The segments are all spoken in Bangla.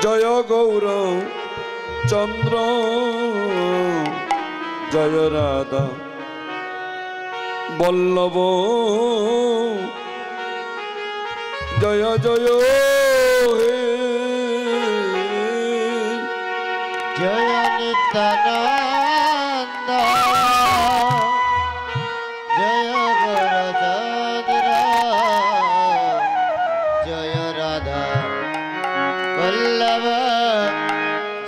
জয় গৌর চন্দ্র জয় রাধা বল্লভ জয় জয় হে জয় নিত্যানন্দ জয় গৌরচন্দ্র জয় রাধা বল্লভ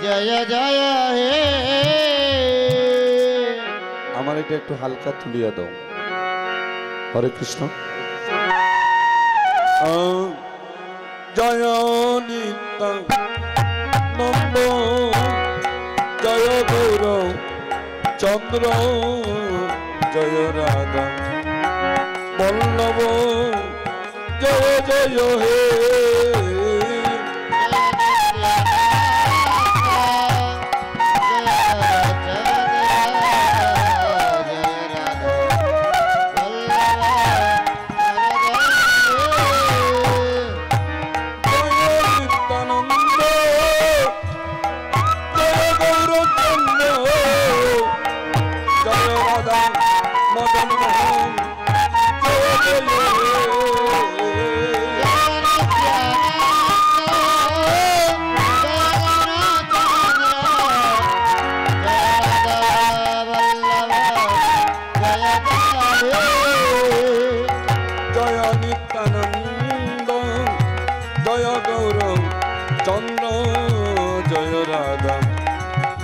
জয় জয় হে। আমার এটা একটু হালকা তুলিয়া দাও। হরে কৃষ্ণ। জয় নিত্যানন্দ জয় গৌর চন্দ্র জয় রাধা বল্লভ জয় জয় হে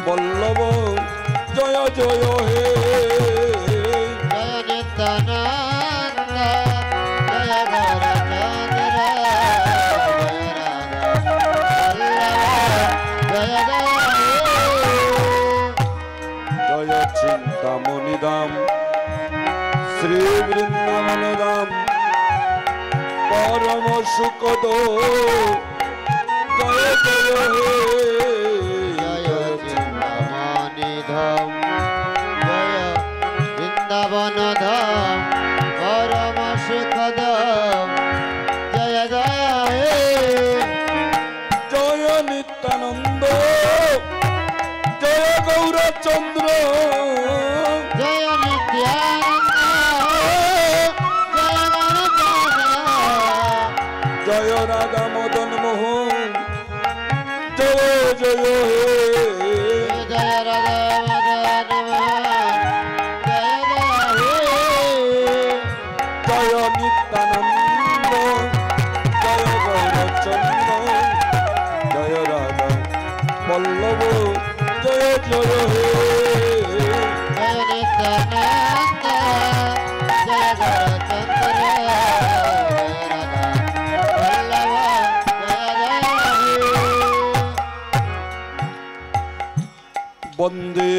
বল্লভ জয় জয় হে জয় নিত্যানন্দ জয় গৌরচন্দ্র জয় রাধা জয় চিন্তামণি ধাম শ্রী বৃন্দাবন ধাম পরম সুখদ জয় জয় হে ধাম জয় বৃন্দাবন ধাম পরম সুখদ জয় জয় হে জয় নিত্যানন্দ জয় গৌরচন্দ্র জয় নিত্যানন্দ জয় গৌরচন্দ্র জয় রাধা মদন মোহন জয় জয় হে জয় রাধা মদন মোহন জয় জয় হে জয় নিত্যানন্দ জয় গৌরচন্দ্র জয় রাধা বল্লভ জয় জয় হে জয় নিত্যানন্দ জয় গৌরচন্দ্র জয় রাধা বল্লভ জয় জয় হে। বন্দে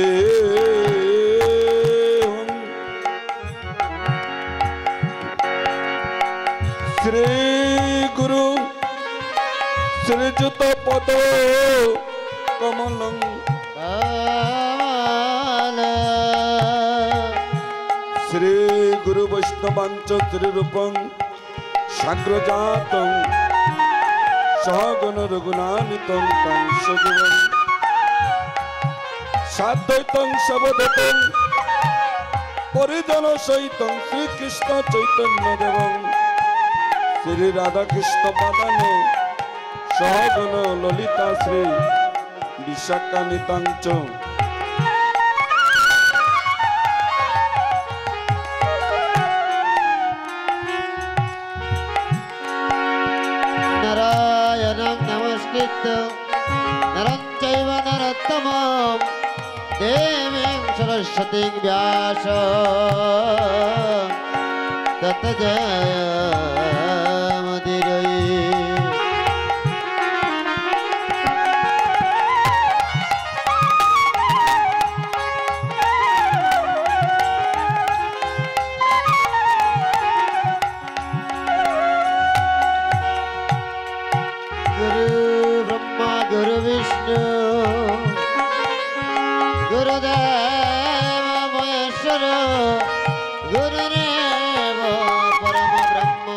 শ্রী গুরু শ্রীযুত পদ কমলং শ্রী গুরু বৈষ্ণবাঞ্চ শ্রীরূপং সাগ্রজাতং সহগণ রঘুনাথিতং তং সজীবং সাদ্বৈতং সবদতং পরিজন সহিতং শ্রীকৃষ্ণ চৈতন্য দেবং শ্রী রাধা কৃষ্ণ পাদান সহগণ ললিতা শ্রী বিশাখা নিতাঞ্চ নারায়ণং নমস্কৃত্য নরং চৈব নরোত্তমং দেবীং সরস্বতীং ব্যাস তত জয়মুদীরয়ে। गुरु ब्रह्मा गुरु विष्णु गुरुदेव महेश्वर गुरुदेव परम ब्रह्म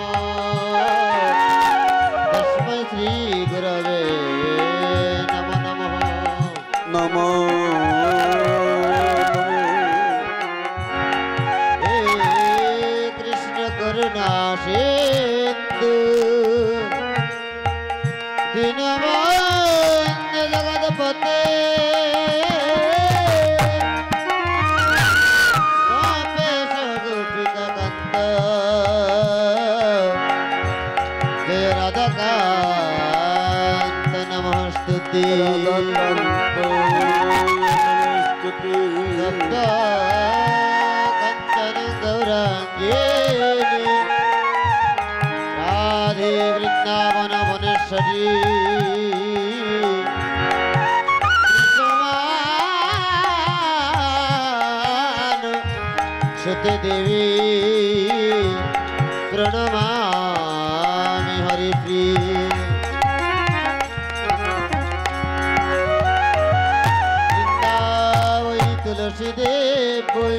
দীনবন্ধু জগৎপতে গোপেশ গোপিকা কান্ত জয় রাধাকান্ত নমস্তুতে সপ্ত কাঞ্চন গৌরাঙ্গিনী রাধে বৃন্দাবন বনেশ্বরী সমান সুতে দেবী প্রণমামি হরিপ্রিয় বৃন্দাবই তুলসী দেব বই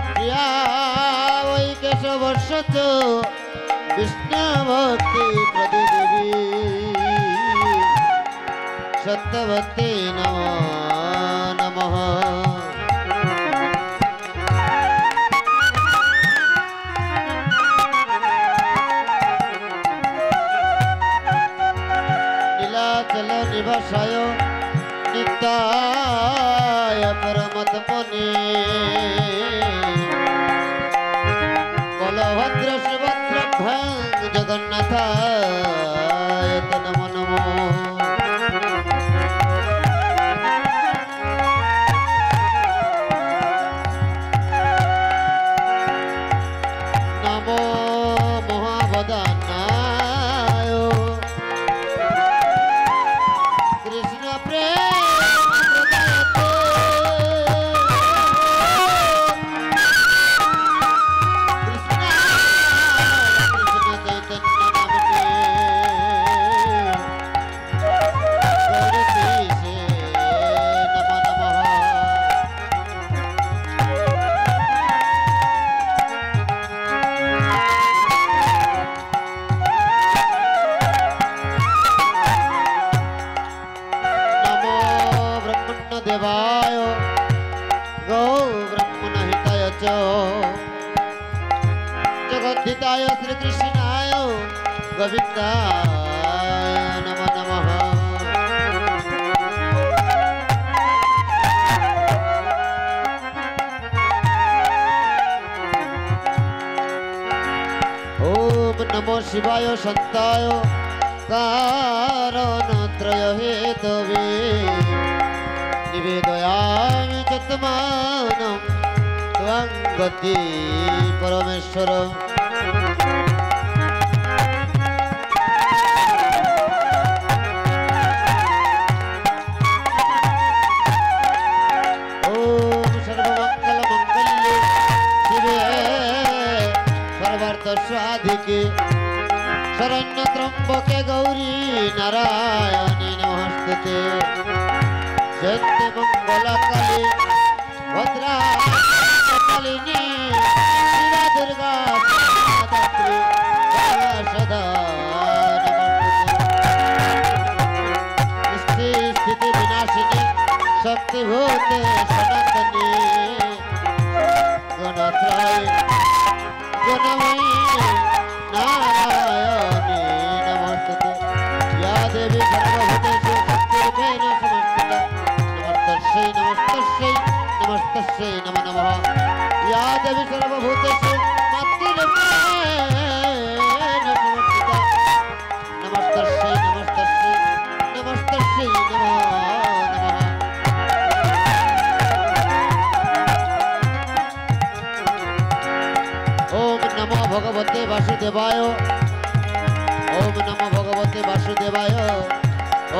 প্রিয়া বই কেশবর্ষত বিষ্ণু ভক্তি প্রতিদেবী সত্যভক্তি নমো নমঃ নীলাচল নিবাসায় নিত্যায় পরমাত্মনে বলভদ্র সুভদ্রভ্যাং জগন্নাথায় নমো নমঃ নমো মহাবদানায় কৃষ্ণ প্রেম প্রদায়তে देवाय गौ ब्रह्मण हिताय च जगद्धिताय श्रीकृष्णाय गोविन्दाय नमो नमः ओम नमो शिवाय शान्ताय कारणत्रय हेतवे निवेदयामि चत्मानं त्वं गति परमेश्वर ओम सर्वमङ्गलमङ्गल्ये शिवे सर्वार्थसाधिके शरण्यत्र्यम्बके गौरी नारायणी नमोस्तुते जयन्ती मंगलकाली भद्राकालिनी शिवा दुर्गा दात्री सदा नमस्ते स्थिति विनाशिनी शक्तिभूते सनातनी गुणत्रय गुणमयी नारायणी नमस्ते या देवी सर्वभूतेषु शक्तिरूपेण समस्थिता नमस्तस्यै नमो नमः या देवी सर्वभूतेषु मातृरूपेण समस्थिता नमस्तस्यै नमो नमः ओम नमो भगवते वासुदेवाय ओम नमो भगवते वासुदेवाय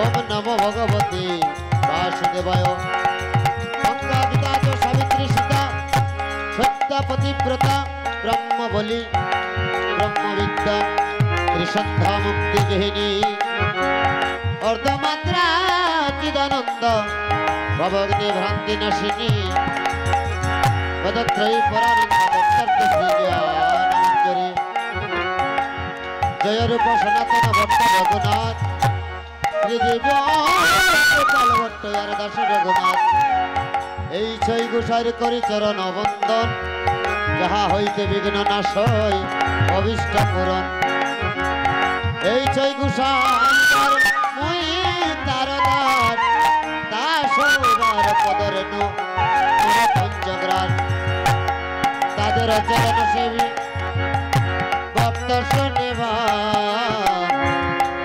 ओम नमो भगवते वासुदेवाय गंगा पिता च सावित्री सीता सत्या पतिव्रता ब्रह्म बलि ब्रह्म विद्या त्रिसंध्या मुक्ति गहिनी अर्धमात्रा चिदानंद भवग्नि भ्रांति नशिनी पदत्रयी परानंद दत्तर्थ श्री ज्ञानमंजरी जय रूप सनातन भट्ट रघुनाथ श्री दिव्य गोपाल भट्ट यार दास रघुनाथ এই ছয় গোসাইর করি চরণ বন্দন যাহা হইতে বিঘ্ন নাশ হয় অভিষ্ট পূরণ এই ছয় গোসাই রেণু পঞ্চগ্রাস তাদের চরণ সেবী ভক্ত শনিবার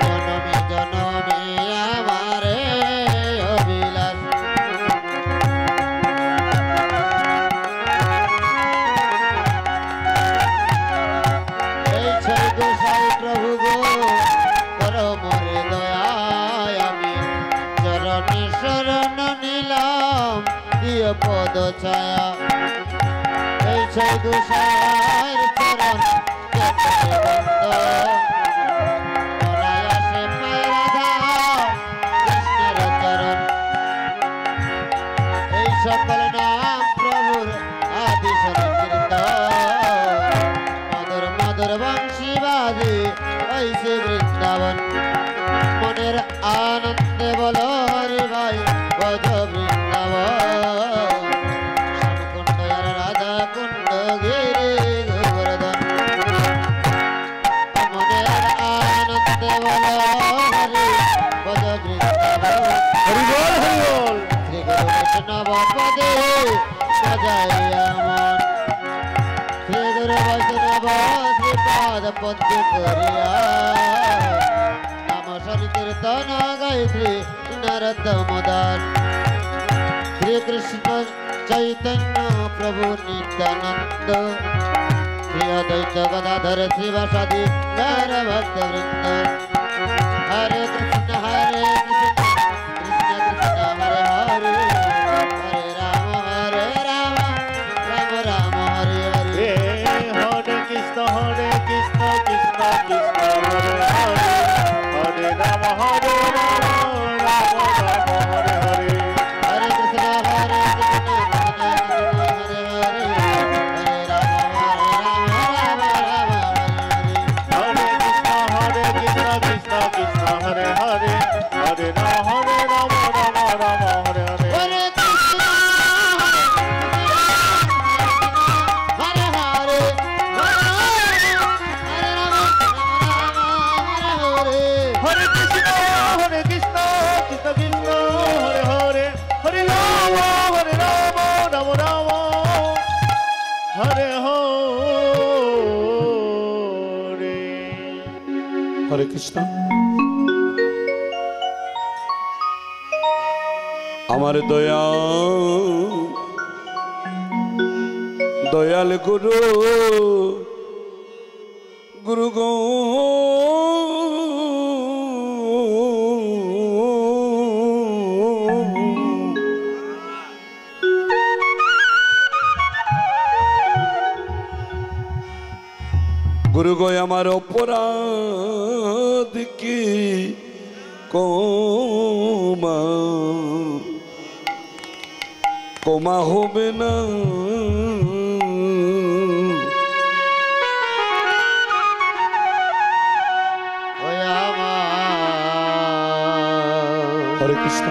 জনমে জনমে আমারে অবিলাস এই ছয় গোসাই প্রভু গো করো মোরে দয়ায় আমি চরণে শরণ নিলাম দিয়ে পদ ছায়া এই ছয় গোসাইর চরণ অনায়াসে পায় রাধা কৃষ্ণের চরণ এই সকল নাম প্রভুর আদি সংকীর্তন মধুর মধুর বংশী বাজে ঐসে বৃন্দাবন মনের আনন্দে বলো হরি ভাই বজ বৃন্দাবন শ্যামকুণ্ড রাধা কুণ্ড গিরি গোবর্ধন মনের আনন্দে বলো হরি বজ বৃন্দাবন হরি বল হরি বল শ্রী গুরু বৈষ্ণব পদে সজাইয়া মন শ্রী গুরু বৈষ্ণব শ্রীপাদ পদ্মে করিয়া নাম সংকীর্তন গায়ত্রী নরোত্তম দাস শ্রীকৃষ্ণ চৈতন্য প্রভু নিত্যানন্দ শ্রী অদ্বৈত গদাধর শ্রীবাসাদি গৌর ভক্ত বৃন্দ হরে কৃষ্ণ কৃষ্ণ কৃষ্ণ হরে হরে হরে রাম রাম রাম হরে হরে হরে কৃষ্ণ কৃষ্ণ কৃষ্ণ হরে হরে হরে রাম রাম রাম হরে হরে हरे कृष्ण हरे कृष्ण हरे हरे हरे राम राम राम हरे हरे कृष्ण कृष्ण कृष्ण हरे हरे हरे राम राम राम हरे हरे हरे कृष्ण हरे हरे हरे राम हरे हरे कृष्ण कृष्ण कृष्ण हरे हरे हरे राम राम राम हरे हरे হরে কৃষ্ণ আমার দয়া দয়াল গুরু গুরু গো গুরু গো আমার অপরাধ কি কমা কমা হবে না ওই আমার হরে কৃষ্ণ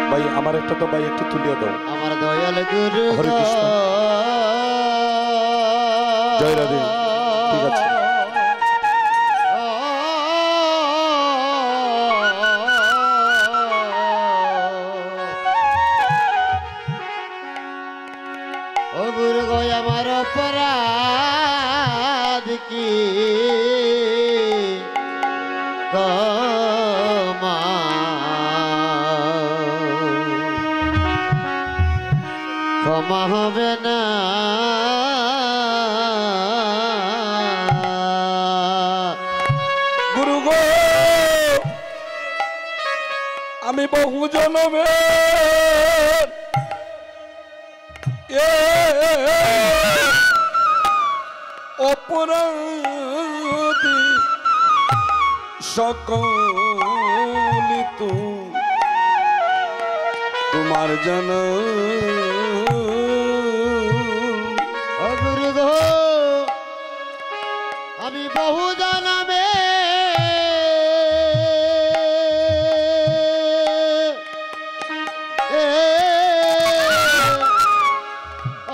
ভাই আমার একটা তো ভাই একটু তুলিয়ে দাও আমার দয়াল গুরু হরে কৃষ্ণ। জয় রাধে। ঠিক আছে। ও গুরু গো আমার অপরাধ কি ক্ষমা ক্ষমা হবে না গুরু গো আমি বহু জনমে অপরাধী সকলি তোমার জানা ও গুরু গো আমি বহু জনমে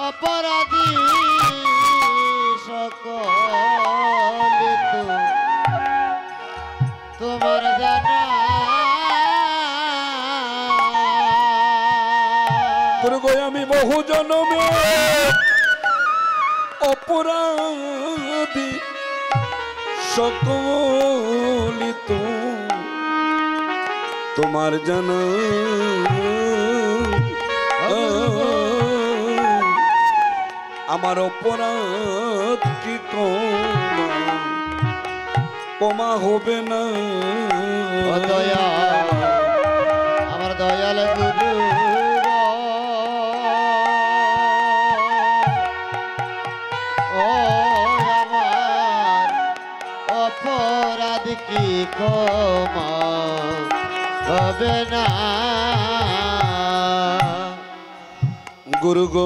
অপরাধী সকলে তোমার জানা গুরু গো বহু জনমে অপরাধী সকলিত তোমার জানা আমার অপরাধ কি কমা হবে না দয়া আমার দয়াল গুরু ও আমার অপরাধ কি ক্ষমা হবে না গুরু গো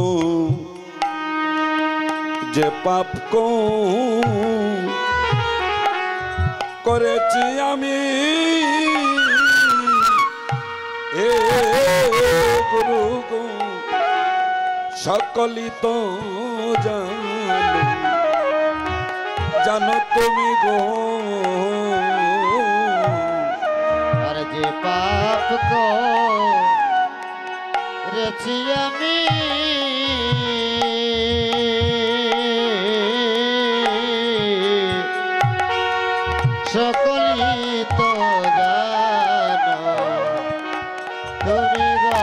যে পাপ করেছি আমি এ গুরু গো সকলি তো জানো তুমি গো আর যে পাপ করেছি আমি সকলি তো জানো তুমি গো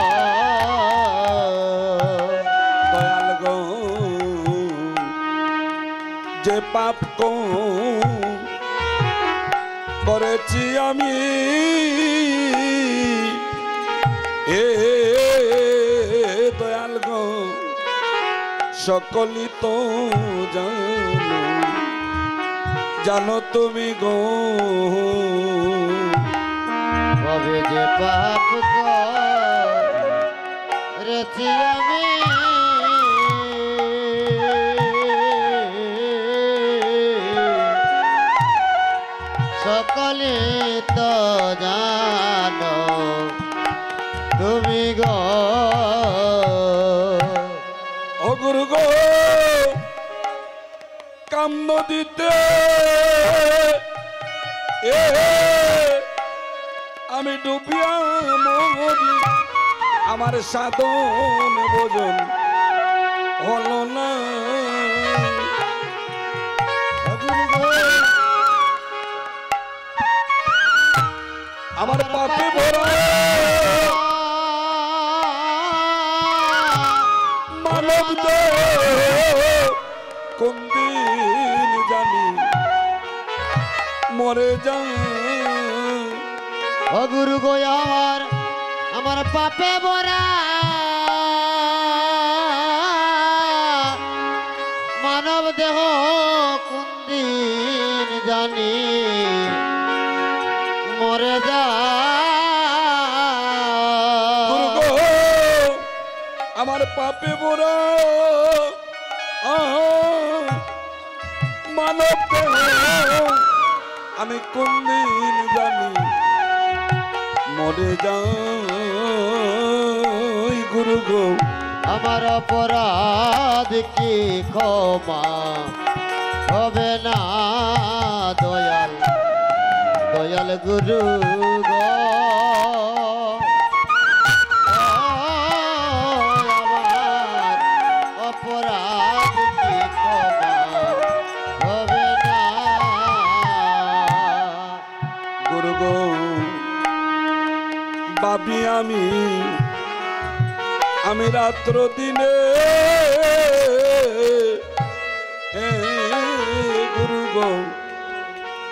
দয়াল গো যে পাপ করেছি আমি এ দয়াল গো সকলি তো জানো তুমি গো কবে যে পাপ করেছি আমি সকলে তো জানো তুমি গো ও গুরু গো কাম নদীতে এ আমি ডুবিয়া মরি আমার সাধন ভোজন হলো না আমার পাপে ভরা মানব কোন দিন জানি মরে যা ও গুরু গো আমার পাপে ভরা মানব দেহ কোন দিন জানি মরে যা গুরু গো আমার পাপে ভরা মানব দেহ আমি কোন দিন জানি মরে যাই গুরু গো আমার অপরাধ কি ক্ষমা হবে না দয়াল দয়াল গুরু গো আমার অপরাধ কি ক্ষমা হবে না গুরু গো বাবি আমি রাত্র দিনে গুরু গো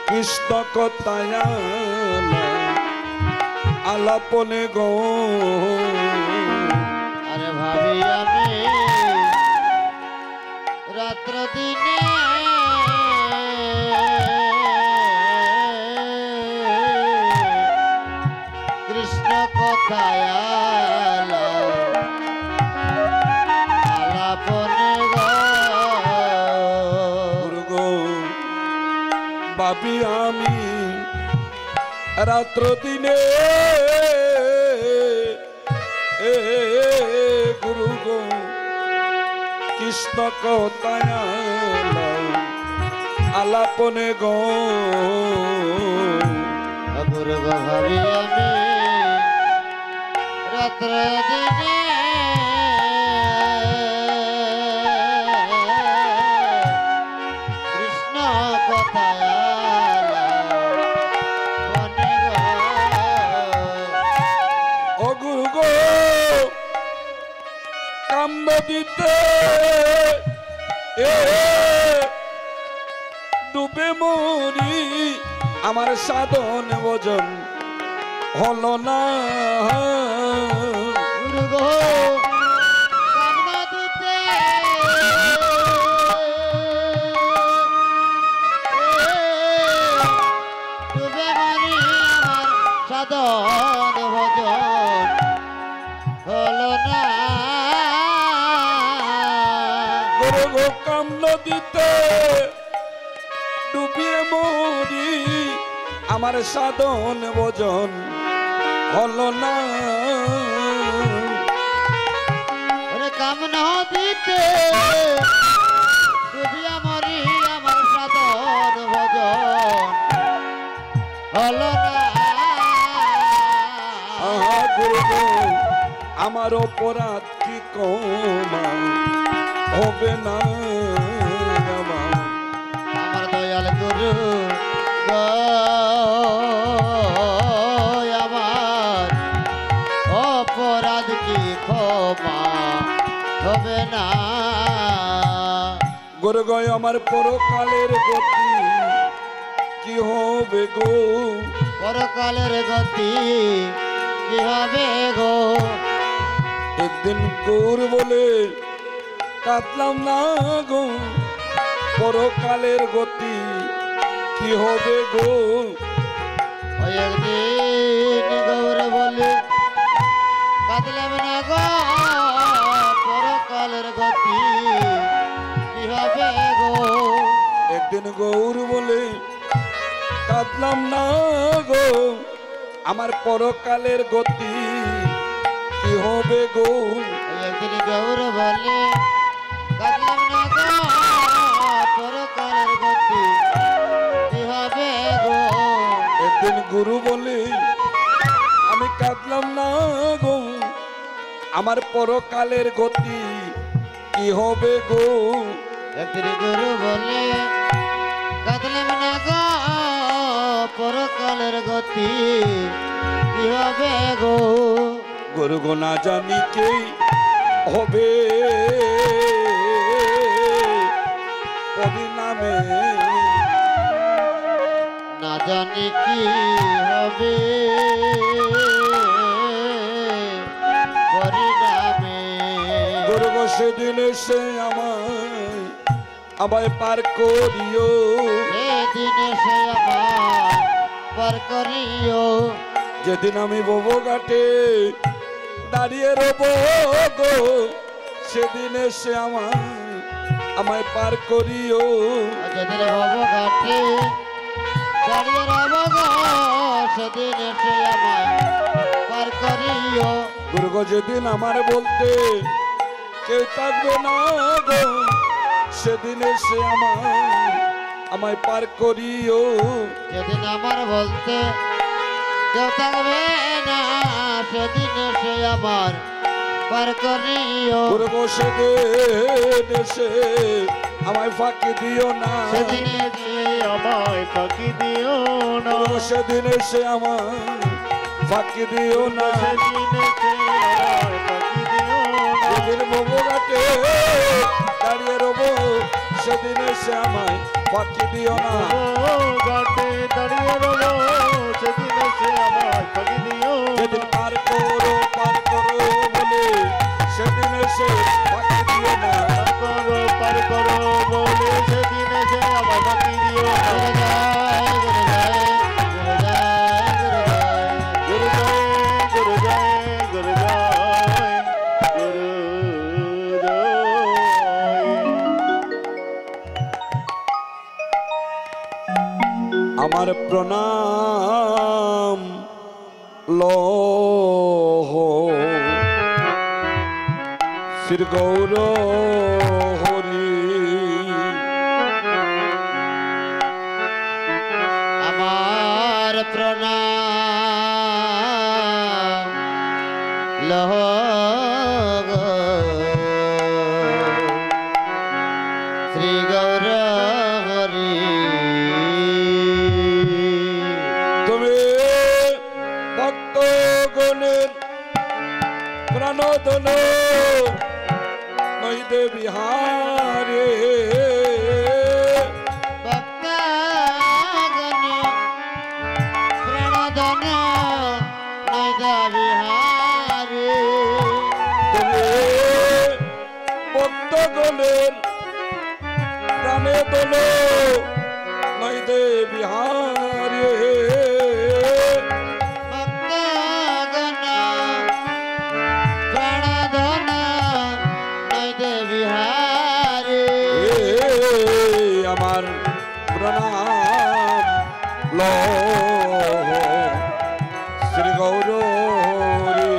কৃষ্ণ কথায় আলাপনে গো আরে ভাবি আমি রাত্র দিনে কৃষ্ণ কথায় আলাপনে গো গুরু গো বাবি আমি রাত্র দিনে গুরু গো কৃষ্ণ কথায় আলাপনে গো গুরু গো ভাবি আমি রাত্র দিনে নদীতে ডুবে মরি আমার সাধন ভজন হলো না গুরু গো কামনা দিতে ডুবে মরি আমার সাধন ভজন হলো না গুরু গো কাম নদীতে ডুবিয়ে মরি আমার সাধন ভজন হলো না ওরে কামনা দিতে ডুবিয়া মরি আমার সাধন ভজন হলো না আহা গুরু গো আমার অপরাধ কি কমা হবে না আমার দয়াল গুরু গো আমার অপরাধ কি ক্ষমা হবে না গুরু গো আমার পরকালের গতি কি হবে গো পরকালের গতি কি হবে গো একদিন গৌর বলে কাঁদলাম না গো পরকালের গতি কি হবে গো ওই একদিন গৌর বলে কাঁদলাম না গো পরকালের গতি কি হবে গো একদিন গৌর বলে কাঁদলাম না গো আমার পরকালের গতি কি হবে গো একদিন গৌর বলে কাঁদলাম না গো পরকালের গতি কি হবে গো একদিন গুরু বলে আমি কাঁদলাম না গো আমার পরকালের গতি কি হবে গো একদিন গুরু বলে কাঁদলাম না গো পরকালের গতি কি হবে গো গুরু গো না জানি কে হবে পরিণামে না জানি কি হবে পরিণামে গুরু গো সেদিন এসে আমায় পার করিও সেদিন সে আমার পার করিও যেদিন আমি বব ঘাটে দাঁড়িয়ে রব গো সেদিন এসে আমায় পার করিও যেদিন ভব ঘাটে দাঁড়িয়ে রব গো সেদিন সে আমার পার করিও গুরু গো যেদিন আমার বলতে কেউ থাকবে না গো সেদিন এসে আমায় পার করিও যেদিন আমার বলতে কেউ থাকবে না সেদিন সে আমার পার করিও গুরু গো সেদিন এসে আমায় ফাঁকি দিও না সেদিন সে আমায় ফাঁকি দিও না গুরু গো সেদিন এসে আমায় ফাঁকি দিও না সেদিন সে আমায় ফাঁকি দিও না যেদিন ববু ঘাটে দাঁড়িয়ে রব সেদিন এসে আমায় ফাঁকি দিও না ও ঘাটে দাঁড়িয়ে রবো সেদিন সে আমায় ফাঁকি দিও যেদিন পার করো বলে সেদিন এসে ফাঁকি দিও না পার করো বলে সেদিন সে আমায় ফাঁকি দিও না গুরু জয় গুরু জয় গুরু জয় গুরু জয় গুরু জয় গুরু জয় গুরু জয় আমার প্রণাম লহ শ্রী গৌর হরি আমার প্রণাম লহ গো শ্রী গৌর হরি তুমি ভক্ত গণের প্রাণধন নইদে বিহারে ভক্তগণ প্রাণধন নইদে বিহারে তবে ভক্তগণের প্রাণে দল নইদে বিহারে ভক্তগণ প্রাণধন নইদে বিহারে আমার প্রণাম ল শ্রী গৌর রে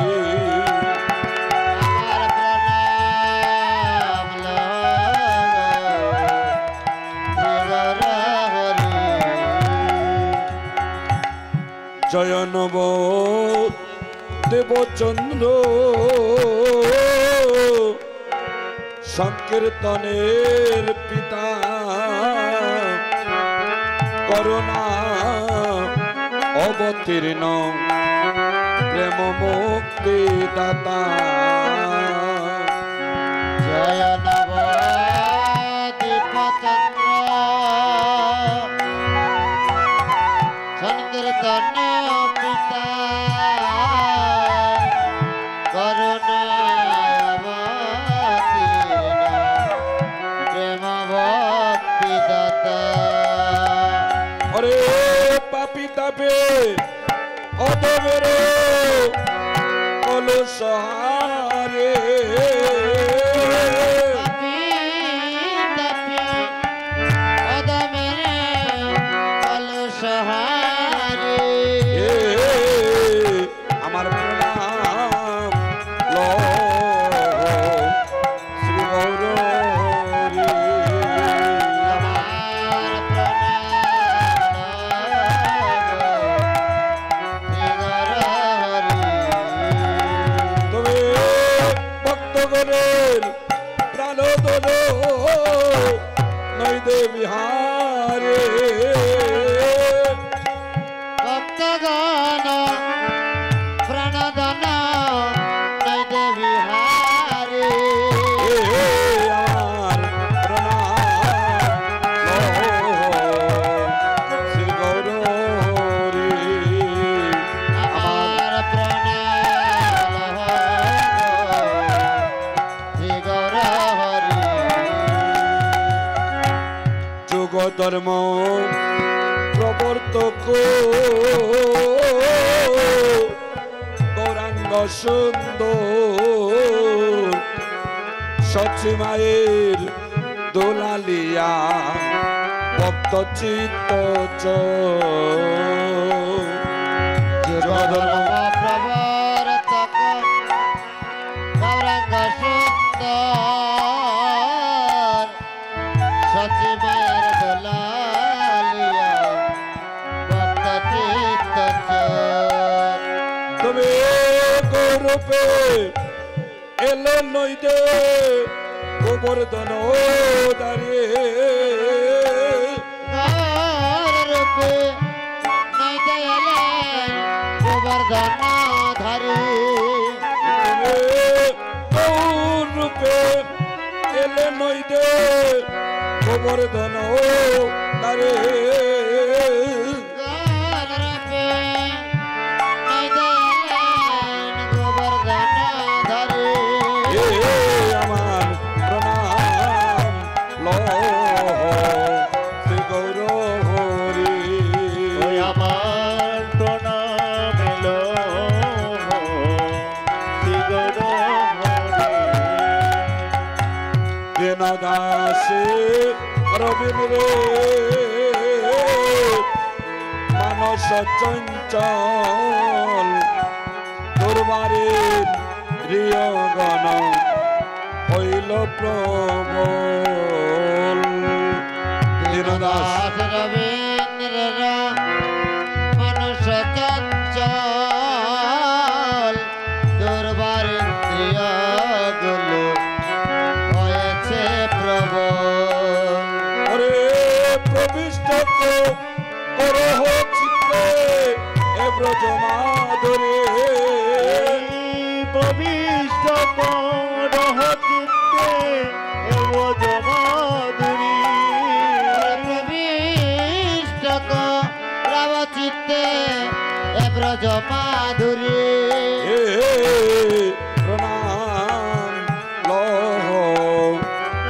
আমার প্রণাম লহর হরি জয় নব দেবচন্দ্র সংকীর্তনের পিতা করুণা অবতীর্ণ প্রেম মুক্তি দাতা জয় নব দীপচন্দ্র সংকীর্তন পিতা করুণা প্রেম ভক্তি দাতা অরে পাপি তাপে অদমের কলসহারে আমার প্রণাম ল শ্রী গৌর রে তবে ভক্তগণের প্রাণ দল নইদে বিহারে ভক্তগণ প্রাণদান নইদে বিহারে আমার প্রণাম শ্রী গৌর রে আমার প্রণাম শ্রী গৌর হরি যুগ ধর্ম প্রবর্তক গৌরাঙ্গ সুন্দর সচিমায়ের দোলালিয়া ভক্ত চিত্ত ধর্ম প্রবর্তক গৌরাঙ্গ সুন্দর সচিমায়ের দোলালিয়া ভক্ত চিত্ত তবে গৌরবে এলো নইদে গোবর্ধন দাঁড়িয়ে রূপে নইতে এলেন গোবর্ধন ধারী রূপে এলে নইদে গোবর্ধন দাঁড়িয়ে রূপে নইতে এলেন গোবর্ধন ধারী আমার প্রণাম ল শ্রী গৌর হরি ওই আমার প্রণাম এলো শ্রী গৌর হরি দিন দাসে রবীন্দ্রে মানস চঞ্চল দুর্বারে প্রিয়গণ হইল প্রবল দিন দাস রবীন্দ্র মানুষ চঞ্চল দুর্বার ইন্দ্রিয়গুলো হয়েছে প্রবল ওরে প্রবিষ্ট করহ চিত্তে এ ব্রজ মাধুরী প্রবিষ্ট করহ চিত্তে ব্রজ মাধুরী হে প্রণাম লহ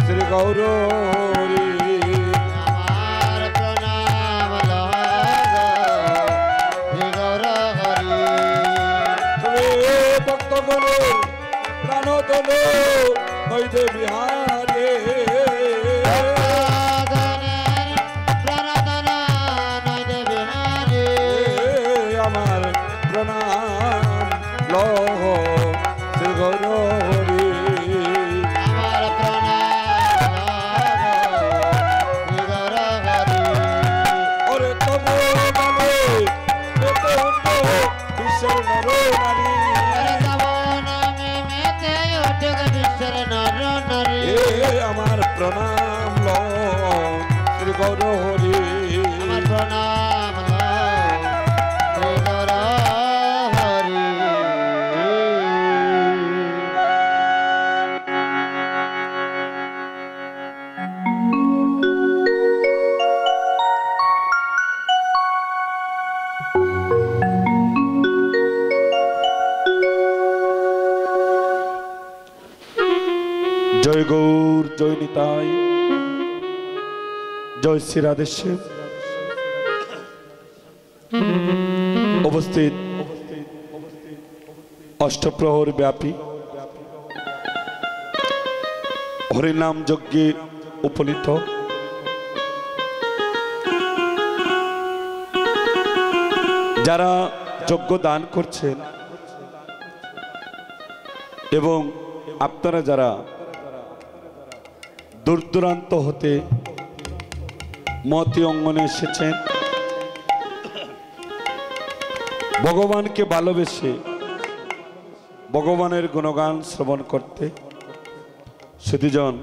শ্রী গৌর হরি। আমার প্রণাম শ্রী গৌর হরি। তবে ভক্তগণের প্রাণতন নৈদে বিহারে প্রাণদান নৈদে বিহারে আমার প্রণাম লহ শ্রী গৌর হরি। আমার প্রণাম শ্রী গৌর হরি। ওরে তবু মানে পেতে উঠো বিশ্বের নর নারী। আমার প্রণাম লহ শ্রী গৌর হরি। আমার প্রণাম শ্রী গৌর হরি। জয় গৌর, জয় নিতাই, জয় শ্রী রাধেশ্যাম। উপস্থিত অষ্টপ্রহর ব্যাপী হরিনাম যজ্ঞে উপনীত যারা যজ্ঞ দান করছেন এবং আপনারা যারা দূর দূরান্ত হতে মতি অঙ্গনে এসেছেন ভগবানকে ভালোবেসে ভগবানের গুণগান শ্রবণ করতে। সুধীজন,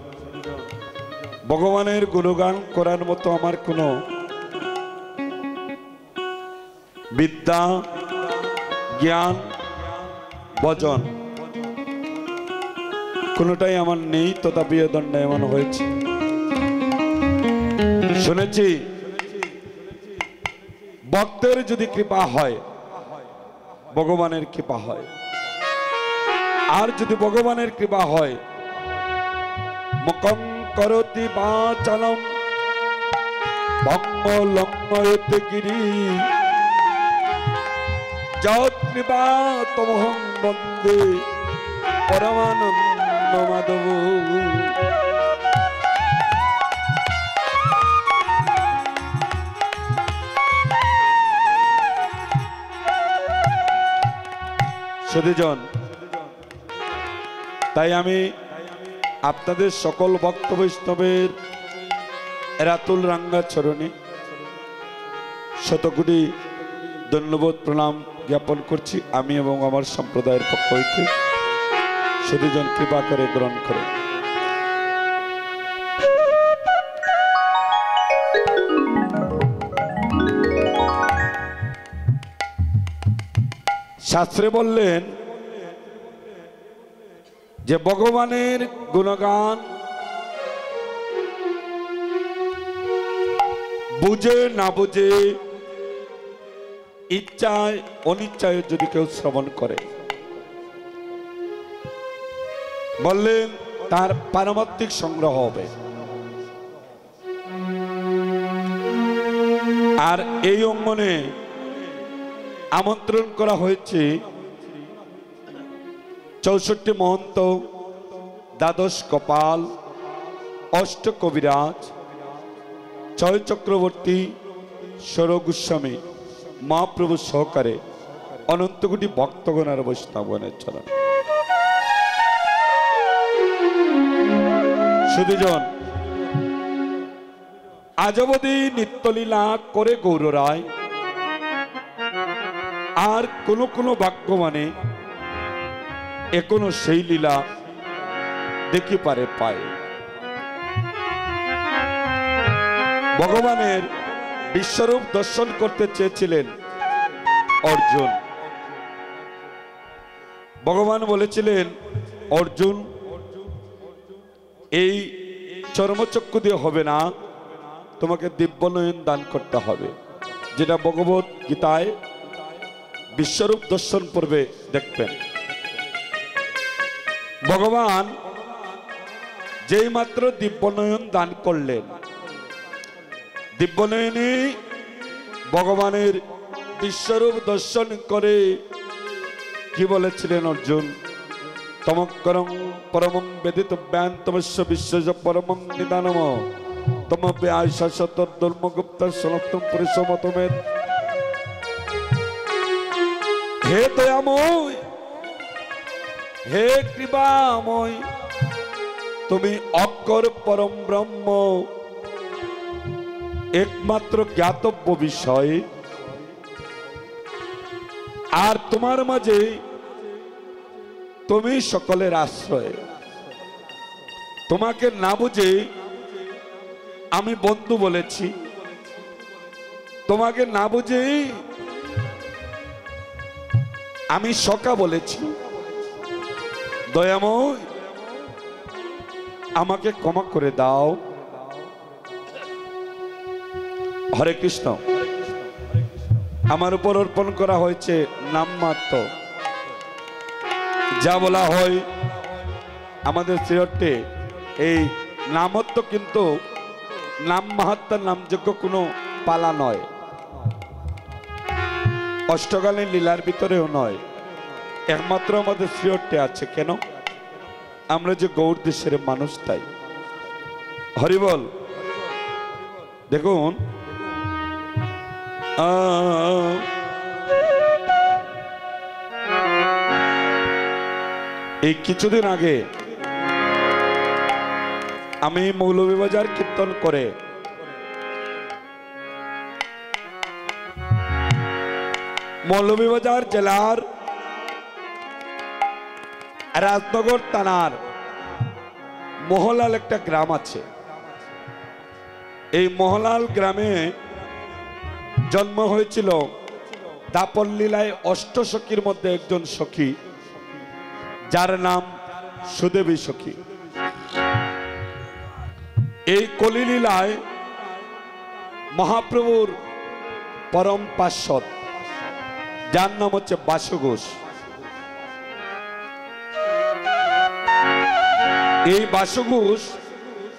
ভগবানের গুণগান করার মতো আমার কোনো বিদ্যা, জ্ঞান, ভজন কোনোটাই আমার নেই, তথাপি দণ্ডায়মান হয়েছে। শুনেছি ভক্তের যদি কৃপা হয় ভগবানের কৃপা হয়, আর যদি ভগবানের কৃপা হয় মুখং করতি বাচালম ভঙ্গ লঙ্ঘয়তে গিরি যৎ কৃপা তমহং বন্দে পরমানন্দ মাধব। সুধীজন, তাই আমি আপনাদের সকল ভক্ত বৈষ্ণবের রাতুল রাঙ্গা চরণে শতকোটি ধন্যবাদ প্রণাম জ্ঞাপন করছি আমি এবং আমার সম্প্রদায়ের পক্ষ হইতে। সুধীজন কৃপা করে গ্রহণ করে। শাস্ত্রে বললেন যে ভগবানের গুণগান বুঝে না বুঝে, ইচ্ছায় অনিচ্ছায় যদি কেউ শ্রবণ করে, বললেন তার পারমাত্মিক সংগ্রহ হবে। আর এই অঙ্গনে আমন্ত্রণ করা হয়েছে 64 মহন্ত, দ্বাদশ কপাল, অষ্ট কবিরাজ, 6 চক্রবর্তী, 16 গোস্বামী মহাপ্রভু সহকারে অনন্ত কোটি ভক্তগণ আর বৈষ্ণবগণের চরণ। সুধীজন, আজ অবধি নিত্যলীলা করে গৌর রায় আর কোন ভাগ্যমানে এখনো সেই লীলা দেখি পারে পায়। ভগবানের বিশ্বরূপ দর্শন করতে চেয়েছিলেন অর্জুন। ভগবান বলেছিলেন, অর্জুন এই চর্মচক্ষু দিয়ে হবে না, তোমাকে দিব্যনয়ন দান করতে হবে, যেটা ভগবত গীতায় বিশ্বরূপ দর্শন পূর্বে দেখবেন। ভগবান যেই মাত্র দিব্যনয়ন দান করলেন, দিব্যনয়নে ভগবানের বিশ্বরূপ দর্শন করে কি বলেছিলেন অর্জুন? তমকরং পরমং বেদিত ব্যান তমস্য বিশ্বজ পরমং নিদানম তমপে আয়সা সতর ধর্মগুপ্ত সনাতন পরিসমতমের। হে দয়াময়, হে কৃপাময়, তুমি অক্ষর পরম ব্রহ্ম, একমাত্র জ্ঞাতব্য বিষয়। আর তোমার মাঝে তুমি সকলের আশ্রয়। তোমাকে না বুঝে আমি বন্ধু বলেছি, তোমাকে না বুঝে আমি সখা বলেছি। দয়াময়, আমাকে ক্ষমা করে দাও। হরে কৃষ্ণ। আমার উপর অর্পণ করা হয়েছে নামমাত্র, যা বলা হয় আমাদের শ্রীহট্টে এই নামত্ব, কিন্তু নাম মাহাত্মার নামযোগ্য কোনো পালা নয়, অষ্টকালীন লীলার ভিতরেও নয়, একমাত্র আমাদের শ্রীহট্টে আছে। কেন? আমরা যে গৌড় দেশের মানুষ, তাই। হরিবল। দেখুন, এই কিছুদিন আগে আমি মৌলভীবাজার কীর্তন করে মৌলভীবাজার জেলার রাজনগর থানার মহলাল একটা গ্রাম আছে। এই মহলাল গ্রামে জন্ম হয়েছিল দাপর লীলায় অষ্টসখীর মধ্যে একজন সখী, যার নাম সুদেবী সখী। এই কলিলীলায় মহাপ্রভুর পরম পার্ষদ, যার নাম হচ্ছে বাসু ঘোষ। এই বাসু ঘোষ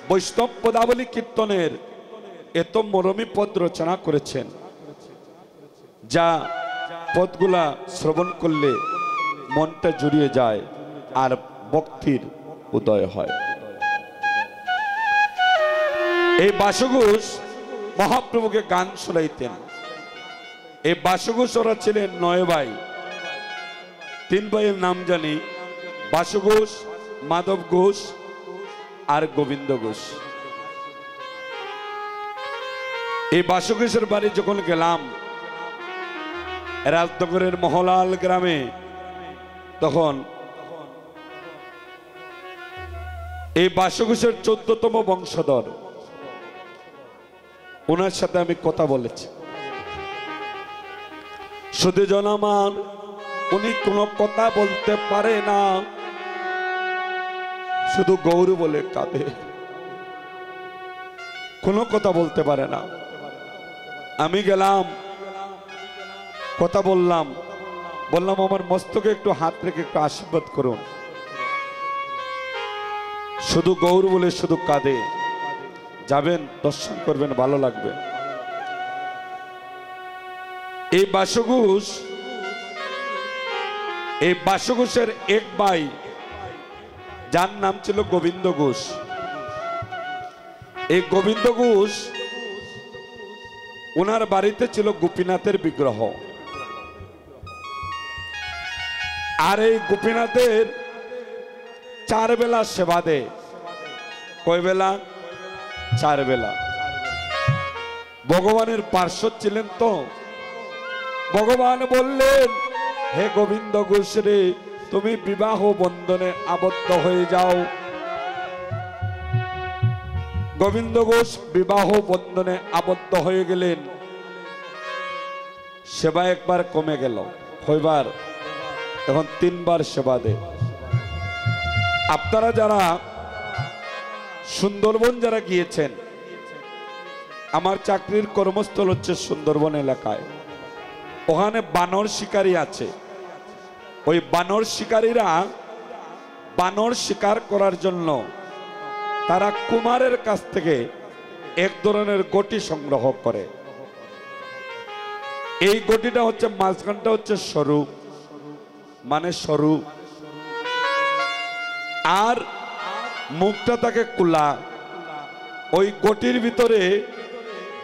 বৈষ্ণব পদাবলী কীর্তনের এত মরমী পদ রচনা করেছেন, যা পদগুলা শ্রবণ করলে মনটা জুড়িয়ে যায় আর ভক্তির উদয় হয়। এই বাসু ঘোষ মহাপ্রভুকে গান শোনাইতেন। এই বাসু ঘোষ ওরা ছিলেন 9 ভাই। 3 ভাইয়ের নাম জানি, বাসু ঘোষ, মাধব ঘোষ আর গোবিন্দ ঘোষ। এই বাসু ঘোষের বাড়ি যখন গেলাম রাজনগরের মহলাল গ্রামে, তখন এই বাসু ঘোষের 14তম বংশধর, ওনার সাথে আমি কথা বলেছি। শুধু জনমান, উনি কোনো কথা বলতে পারে না, শুধু গৌর বলে কাঁদে, কোনো কথা বলতে পারে না। আমি গেলাম, কথা বললাম, আমার মস্তকে একটু হাত রেখে একটু আশীর্বাদ করুন। শুধু গৌর বলে শুধু কাঁদে। যাবেন, দর্শন করবেন, ভালো লাগবে। এই বাসু ঘোষ, এই বাসু ঘোষের এক ভাই, যার নাম ছিল গোবিন্দ ঘোষ। এই গোবিন্দ ঘোষ, ওনার বাড়িতে ছিল গোপীনাথের বিগ্রহ। আর এই গোপীনাথের 4 বেলা সেবা দেয়। কয় বেলা? 4 বেলা। ভগবানের পার্শ্বদ ছিলেন তো। ভগবান বললেন, হে গোবিন্দ ঘোষ রে, তুমি বিবাহ বন্ধনে আবদ্ধ হয়ে যাও। গোবিন্দ ঘোষ বিবাহ বন্ধনে আবদ্ধ হয়ে গেলেন। সেবা একবার কমে গেল, কয়বার? এখন 3 বার সেবা দেয়। আপনারা যারা সুন্দরবন যারা গিয়েছেন, আমার চাকরির কর্মস্থল হচ্ছে সুন্দরবন এলাকায়। ওখানে বানর শিকারী আছে। ওই বানর শিকারীরা বানর শিকার করার জন্য তারা কুমারের কাছ থেকে এক ধরনের গটি সংগ্রহ করে। এই গটিটা হচ্ছে মাঝখানটা হচ্ছে সরু, মানে সরু, আর মুখটা থাকে কুলা। ওই গটির ভিতরে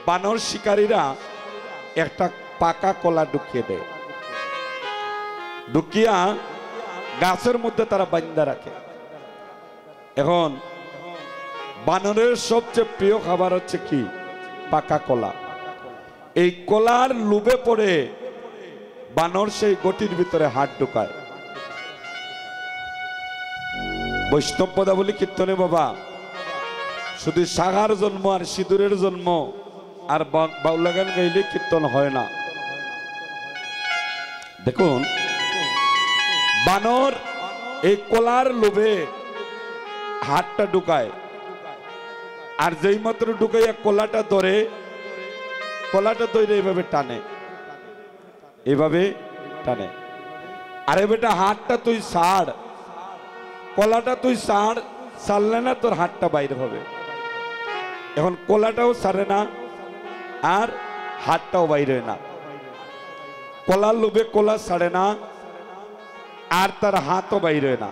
বানর শিকারীরা একটা পাকা কলা ঢুকিয়ে দেয়, ঢুকিয়া গাছের মধ্যে তারা বান্ধা রাখে। এখন বানরের সবচেয়ে প্রিয় খাবার হচ্ছে কি? পাকা কলা। এই কলার লোভে পড়ে বানর সেই গটির ভিতরে হাত ঢুকায়। বৈষ্ণব পদাবলী কীর্তনে বাবা শুধু সাগার জন্ম আর সিঁদুরের জন্ম আর বাউলা গান গাইলে কীর্তন হয় না। দেখুন, বানর এই কলার লোভে হাতটা ঢুকায়, আর যেই মাত্র ঢুকাইয়া কলাটা ধরে, কলাটা ধরে এইভাবে টানে, এইভাবে টানে। আরে বেটা, হাতটা তুই ছাড়, কলাটা তুই ছাড়, ছাড়লে না তোর হাতটা বাইরে হবে। এখন কলাটাও ছাড়ে না আর হাতটাও বাইরে না। কলার লোভে কলা ছাড়ে না আর তার হাতও বাইরে না।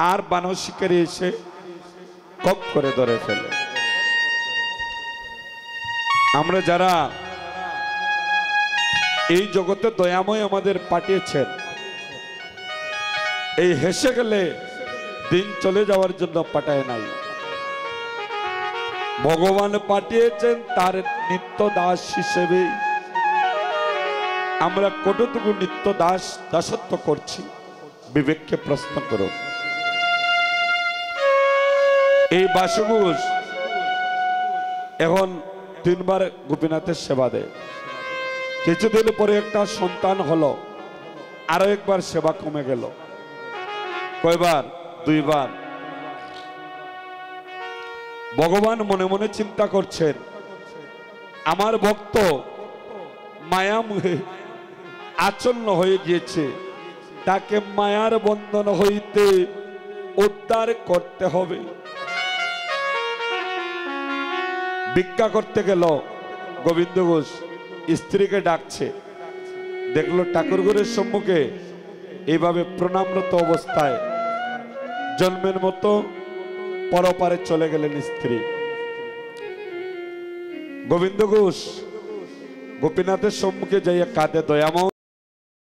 আর বানর শিকারী এসে কপ করে ধরে ফেলে। আমরা যারা এই জগতে দয়াময় আমাদের পাঠিয়েছেন, এই হেসে গেলে দিন চলে যাওয়ার জন্য পাঠায় নাই। ভগবান পাঠিয়েছেন তার নিত্য দাস হিসেবে। আমরা কতটুকু নিত্য দাসত্ব করছি বিবেককে প্রশ্ন করো। এই বাসুঘোষ এখন 3 বার গোপীনাথের সেবা দেয়। কিছুদিন পরে একটা সন্তান হলো, আরো একবার সেবা কমে গেল। কয়বার? 2 বার। ভগবান মনে মনে চিন্তা করছেন, আমার ভক্ত মায়া মুহে আচ্ছন্ন হয়ে গিয়েছে, তাকে মায়ার বন্ধন হইতে উদ্ধার করতে হবে। ভিক্ষা করতে গেল গোবিন্দ ঘোষ, স্ত্রীকে ডাকছে, দেখলো ঠাকুরঘরের সম্মুখে এইভাবে প্রণামরত অবস্থায় জন্মের মতো পরপারে চলে গেলেন স্ত্রী। গোবিন্দ ঘোষ গোপীনাথের সম্মুখে যাইয়া কাঁদে, দয়াময়